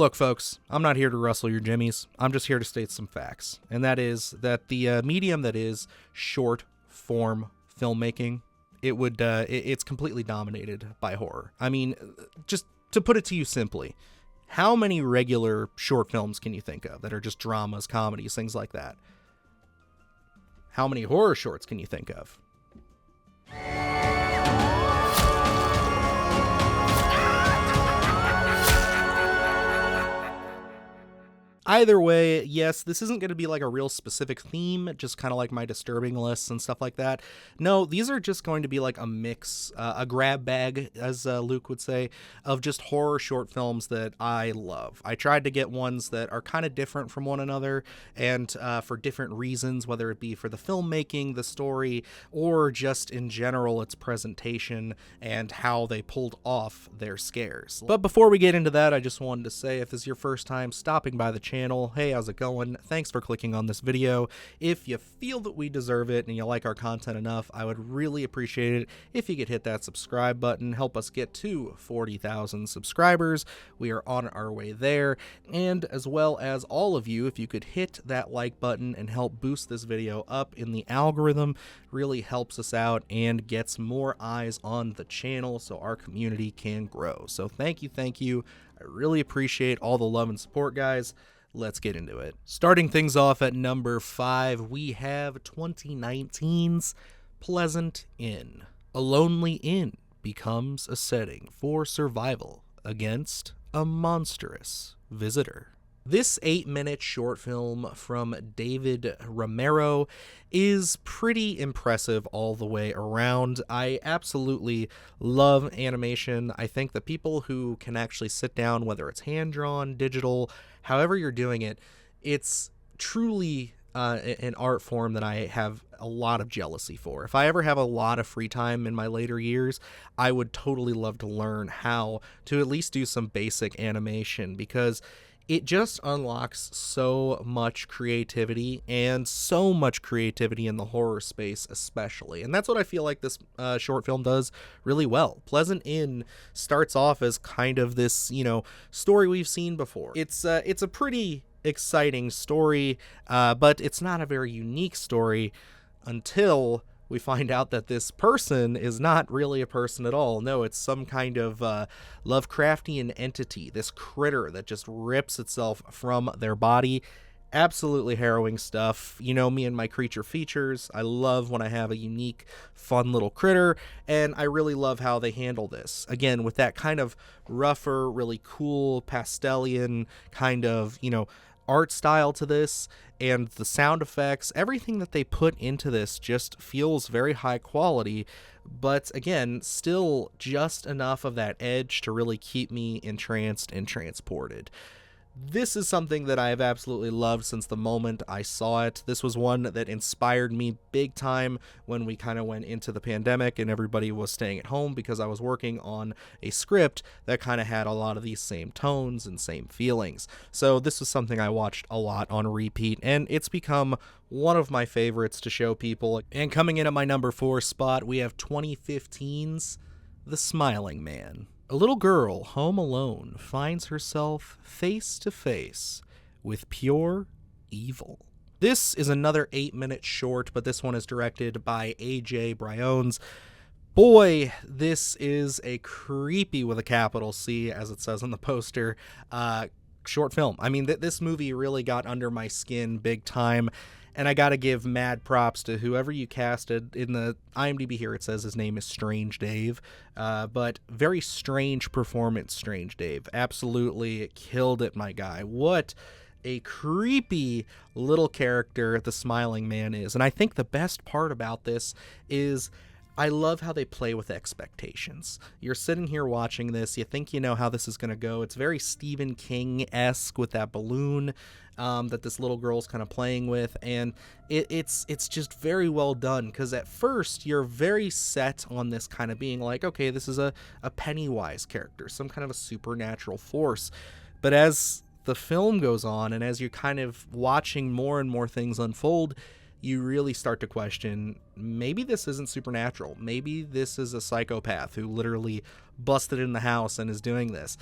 Look, folks, I'm not here to rustle your jimmies. I'm just here to state some facts. And that is that the medium that is short form filmmaking, it's completely dominated by horror. I mean, just to put it to you simply, how many regular short films can you think of that are just dramas, comedies, things like that? How many horror shorts can you think of? Either way, yes, this isn't going to be like a real specific theme, just kind of like my disturbing lists and stuff like that. No, these are just going to be like a mix, a grab bag, as Luke would say, of just horror short films that I love. I tried to get ones that are kind of different from one another and for different reasons, whether it be for the filmmaking, the story, or just in general its presentation and how they pulled off their scares. But before we get into that, I just wanted to say, if this is your first time stopping by the channel, hey, how's it going? Thanks for clicking on this video. If you feel that we deserve it and you like our content enough, I would really appreciate it if you could hit that subscribe button, help us get to 40,000 subscribers. We are on our way there. And as well as all of you, if you could hit that like button and help boost this video up in the algorithm, really helps us out and gets more eyes on the channel so our community can grow. So thank you. I really appreciate all the love and support, guys. Let's get into it. Starting things off at number 5, we have 2019's Pleasant Inn. A lonely inn becomes a setting for survival against a monstrous visitor. This 8-minute short film from David Romero is pretty impressive all the way around. I absolutely love animation. I think the people who can actually sit down, whether it's hand-drawn, digital, however you're doing it, it's truly an art form that I have a lot of jealousy for. If I ever have a lot of free time in my later years, I would totally love to learn how to at least do some basic animation, because it just unlocks so much creativity, and so much creativity in the horror space especially. And that's what I feel like this short film does really well. Pleasant Inn starts off as kind of this, story we've seen before. It's a pretty exciting story, but it's not a very unique story until we find out that this person is not really a person at all. No, it's some kind of Lovecraftian entity, this critter that just rips itself from their body. Absolutely harrowing stuff. You know me and my creature features. I love when I have a unique, fun little critter, and I really love how they handle this. Again, with that kind of rougher, really cool, pastelian kind of, art style to this, and the sound effects, everything that they put into this just feels very high quality, but again, still just enough of that edge to really keep me entranced and transported. This is something that I have absolutely loved since the moment I saw it. This was one that inspired me big time when we kind of went into the pandemic and everybody was staying at home, because I was working on a script that kind of had a lot of these same tones and same feelings. So this was something I watched a lot on repeat, and it's become one of my favorites to show people. And coming in at my number 4 spot, we have 2015's The Smiling Man. A little girl home alone finds herself face to face with pure evil. This is another 8-minute short, but this one is directed by A.J. Briones. Boy, this is a creepy, with a capital C, as it says on the poster, short film. I mean, this movie really got under my skin big time. And I gotta give mad props to whoever you casted. In the IMDb here, it says his name is Strange Dave. But very strange performance, Strange Dave. Absolutely killed it, my guy. What a creepy little character the Smiling Man is. And I think the best part about this is I love how they play with expectations. You're sitting here watching this, you think you know how this is going to go. It's very Stephen King-esque with that balloon that this little girl's kind of playing with, and it's just very well done, because at first you're very set on this kind of being like, okay, this is a Pennywise character, some kind of a supernatural force. But as the film goes on, and as you're kind of watching more and more things unfold, you really start to question, maybe this isn't supernatural. Maybe this is a psychopath who literally busted in the house and is doing this.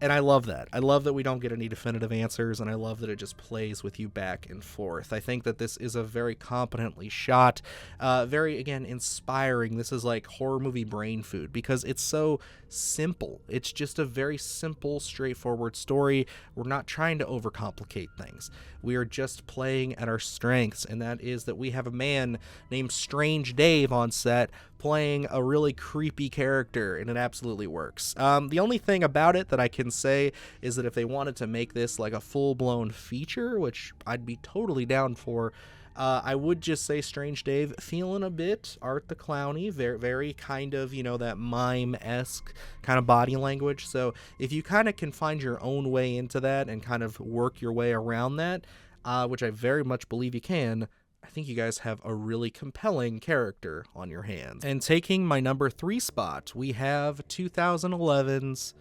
And I love that. I love that we don't get any definitive answers, and I love that it just plays with you back and forth. I think that this is a very competently shot, very, again, inspiring. This is like horror movie brain food because it's so simple. It's just a very simple, straightforward story. We're not trying to overcomplicate things. We are just playing at our strengths, and that is that we have a man named Strange Dave on set playing a really creepy character, and it absolutely works. The only thing about it that I can say is that if they wanted to make this like a full-blown feature, which I'd be totally down for, I would just say Strange Dave feeling a bit Art the Clowny, very, very kind of, that mime-esque kind of body language. So if you kind of can find your own way into that and kind of work your way around that, which I very much believe you can, I think you guys have a really compelling character on your hands. And taking my number 3 spot, we have 2011's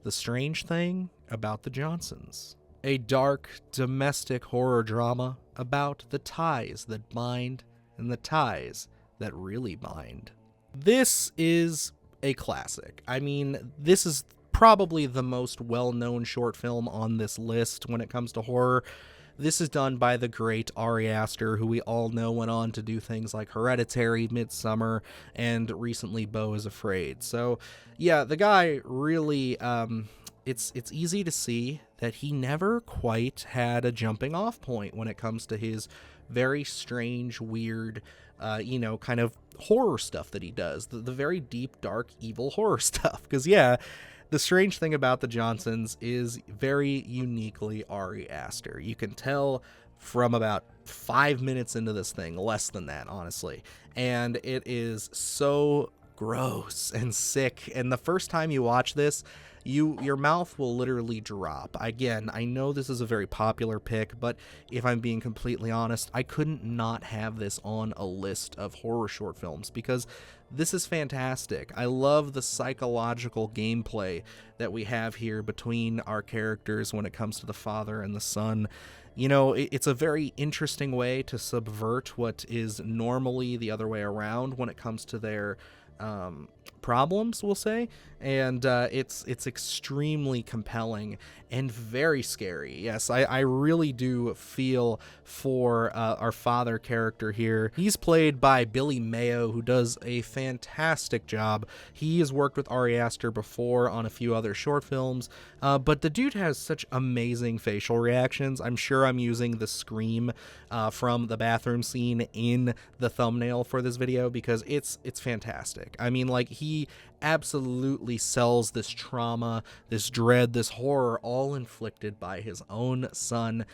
The Strange Thing About the Johnsons. A dark, domestic horror drama about the ties that bind and the ties that really bind. This is a classic. I mean, this is probably the most well-known short film on this list when it comes to horror. This is done by the great Ari Aster, who we all know went on to do things like Hereditary, Midsummer, and recently Beau is Afraid. So, yeah, the guy really, it's easy to see that he never quite had a jumping off point when it comes to his very strange, weird, kind of horror stuff that he does. The very deep, dark, evil horror stuff. Because, yeah, the strange thing about the Johnsons is very uniquely Ari Aster. You can tell from about 5 minutes into this thing, less than that, honestly. And it is so gross and sick. And the first time you watch this, your mouth will literally drop. Again, I know this is a very popular pick, but if I'm being completely honest, I couldn't not have this on a list of horror short films because this is fantastic. I love the psychological gameplay that we have here between our characters when it comes to the father and the son. It's a very interesting way to subvert what is normally the other way around when it comes to their problems, we'll say, and it's extremely compelling and very scary. Yes, I really do feel for our father character here. He's played by Billy Mayo, who does a fantastic job. He has worked with Ari Aster before on a few other short films, but the dude has such amazing facial reactions. I'm sure I'm using the scream from the bathroom scene in the thumbnail for this video because it's fantastic. I mean, like, he absolutely sells this trauma, this dread, this horror, all inflicted by his own son.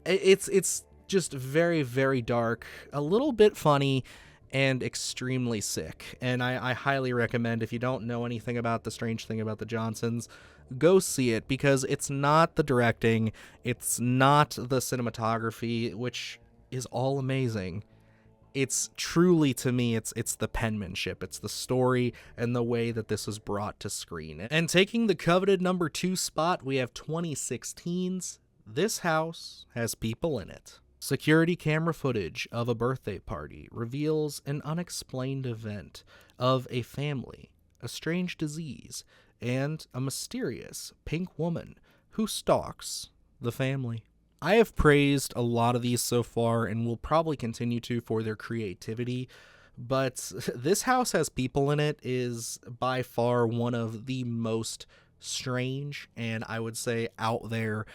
It's just very, very dark, a little bit funny, and extremely sick. And I highly recommend, if you don't know anything about The Strange Thing About the Johnsons, go see it, because it's not the directing, it's not the cinematography, which is all amazing. It's truly, to me, it's the penmanship, it's the story, and the way that this was brought to screen. And taking the coveted number 2 spot, we have 2016's This House Has People in It. Security camera footage of a birthday party reveals an unexplained event of a family, a strange disease, and a mysterious pink woman who stalks the family. I have praised a lot of these so far and will probably continue to for their creativity, but This House Has People in It is by far one of the most strange and, I would say, out there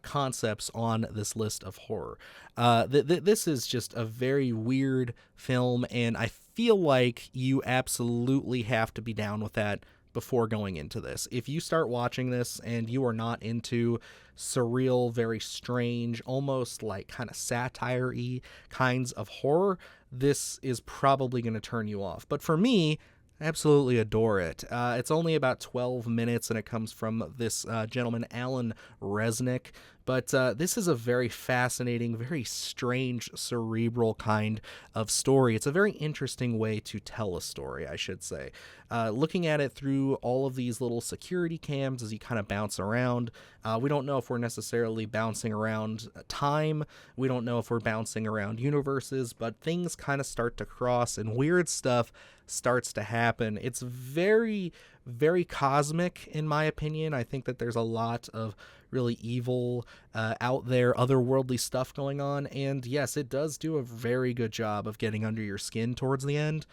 concepts on this list of horror. This is just a very weird film, and I feel like you absolutely have to be down with that before going into this. If you start watching this and you are not into surreal, very strange, almost like kind of satire-y kinds of horror, this is probably going to turn you off. But for me, I absolutely adore it. It's only about 12 minutes, and it comes from this gentleman, Alan Resnick, But this is a very fascinating, very strange, cerebral kind of story. It's a very interesting way to tell a story, I should say. Looking at it through all of these little security cams as you kind of bounce around, we don't know if we're necessarily bouncing around time. We don't know if we're bouncing around universes, but things kind of start to cross and weird stuff starts to happen. It's very, very cosmic, in my opinion. I think that there's a lot of really evil out there, otherworldly stuff going on. And yes, it does do a very good job of getting under your skin towards the end.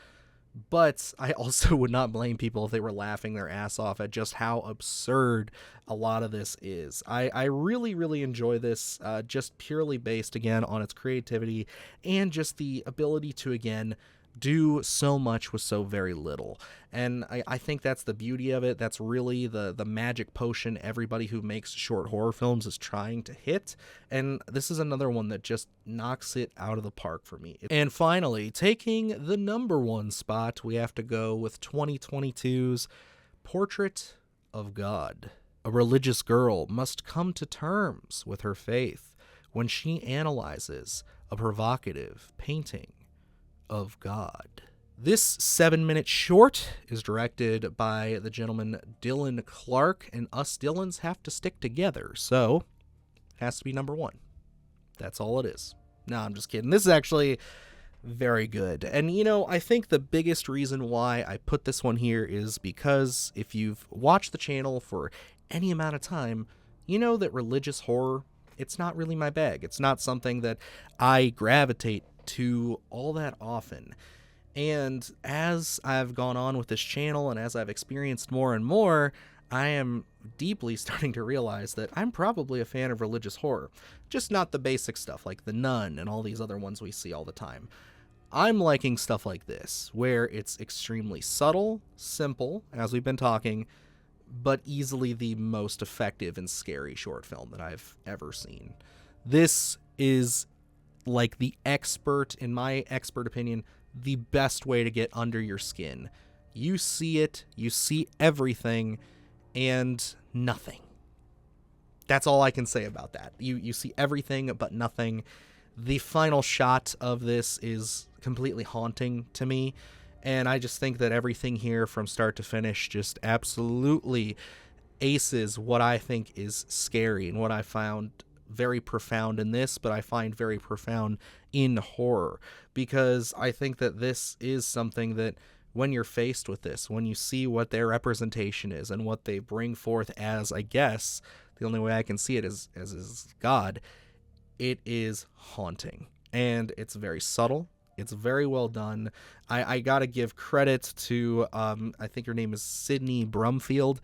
But I also would not blame people if they were laughing their ass off at just how absurd a lot of this is. I really, really enjoy this, just purely based, again, on its creativity and just the ability to, again, do so much with so very little. And I think that's the beauty of it. That's really the magic potion everybody who makes short horror films is trying to hit. And this is another one that just knocks it out of the park for me. And finally, taking the number one spot, we have to go with 2022's Portrait of God. A religious girl must come to terms with her faith when she analyzes a provocative painting of God. This 7-minute short is directed by the gentleman Dylan Clark, and us Dylans have to stick together, so it has to be number one. That's all it is. No, I'm just kidding. This is actually very good. And, I think the biggest reason why I put this one here is because if you've watched the channel for any amount of time, you know that religious horror, it's not really my bag. It's not something that I gravitate to all that often. And as I've gone on with this channel and as I've experienced more and more, I am deeply starting to realize that I'm probably a fan of religious horror. Just not the basic stuff like The Nun and all these other ones we see all the time. I'm liking stuff like this, where it's extremely subtle, simple, as we've been talking, but easily the most effective and scary short film that I've ever seen. This is, like, the expert, in my expert opinion, the best way to get under your skin. You see it, you see everything, and nothing. That's all I can say about that. You see everything but nothing. The final shot of this is completely haunting to me, and I just think that everything here from start to finish just absolutely aces what I think is scary and what I found very profound in this, but I find very profound in horror, because I think that this is something that when you're faced with this, when you see what their representation is and what they bring forth as, I guess, the only way I can see it is God, it is haunting. And it's very subtle. It's very well done. I gotta give credit to, I think her name is Sydney Brumfield.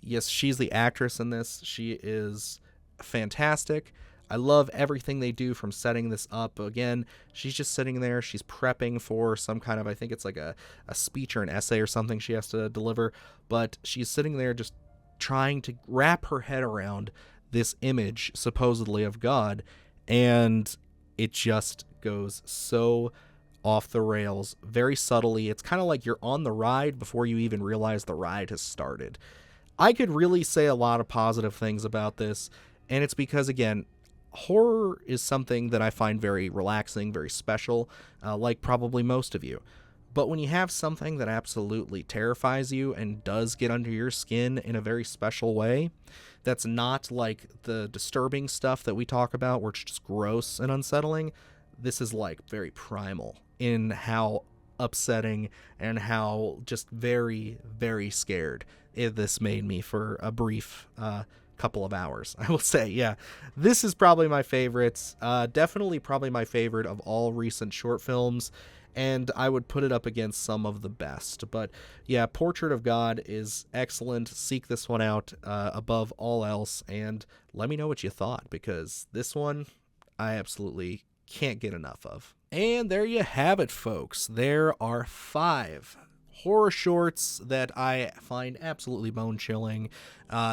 Yes, she's the actress in this. She is fantastic. I love everything they do from setting this up. Again, she's just sitting there. She's prepping for some kind of, I think it's like a speech or an essay or something she has to deliver. But she's sitting there just trying to wrap her head around this image, supposedly, of God. And it just goes so off the rails, very subtly. It's kind of like you're on the ride before you even realize the ride has started. I could really say a lot of positive things about this, and it's because, again, horror is something that I find very relaxing, very special, like probably most of you. But when you have something that absolutely terrifies you and does get under your skin in a very special way, that's not like the disturbing stuff that we talk about where it's just gross and unsettling, this is like very primal in how upsetting and how just very, very scared this made me for a brief couple of hours, I will say. Yeah, this is probably my favorite, definitely probably my favorite of all recent short films, and I would put it up against some of the best. But yeah, Portrait of God is excellent. Seek this one out above all else, and let me know what you thought, because this one I absolutely can't get enough of. And there you have it, folks. There are 5 horror shorts that I find absolutely bone-chilling.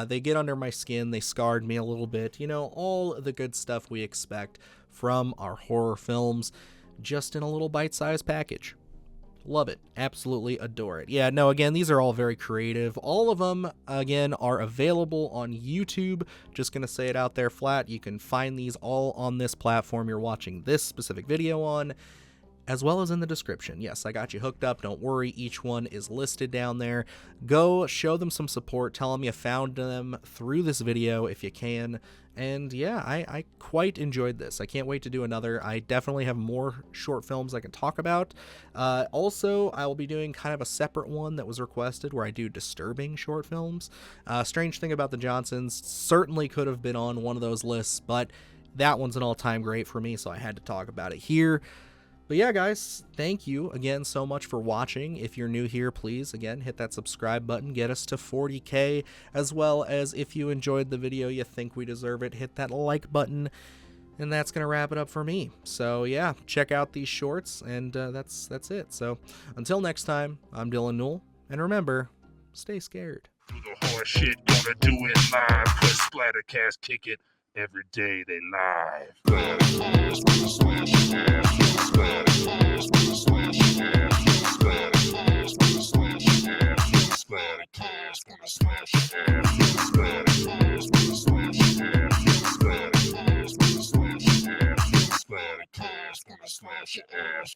They get under my skin, they scarred me a little bit, all the good stuff we expect from our horror films, just in a little bite-sized package. Love it. Absolutely adore it. Yeah, no, again, these are all very creative. All of them, again, are available on YouTube. Just going to say it out there flat. You can find these all on this platform you're watching this specific video on, as well as in the description. Yes, I got you hooked up. Don't worry. Each one is listed down there. Go show them some support. Tell them you found them through this video if you can. And yeah, I quite enjoyed this. I can't wait to do another. I definitely have more short films I can talk about. Also, I will be doing kind of a separate one that was requested where I do disturbing short films. Strange Thing About the Johnsons certainly could have been on one of those lists, but that one's an all-time great for me, so I had to talk about it here. But yeah, guys, thank you again so much for watching. If you're new here, please, again, hit that subscribe button. Get us to 40K, as well as if you enjoyed the video, you think we deserve it, hit that like button. And that's going to wrap it up for me. So yeah, check out these shorts, and that's it. So until next time, I'm Dylan Newell, and remember, stay scared. Do the hard shit, gonna do it live, cause Splattercast kick it every day they live. Splattercast, gonna smash your ass. Splattercast, gonna smash your ass. Splattercast, gonna smash your ass. Splattercast, gonna smash your ass. Splattercast, gonna smash your ass. Splattercast, gonna smash your ass. Splattercast, gonna smash your ass.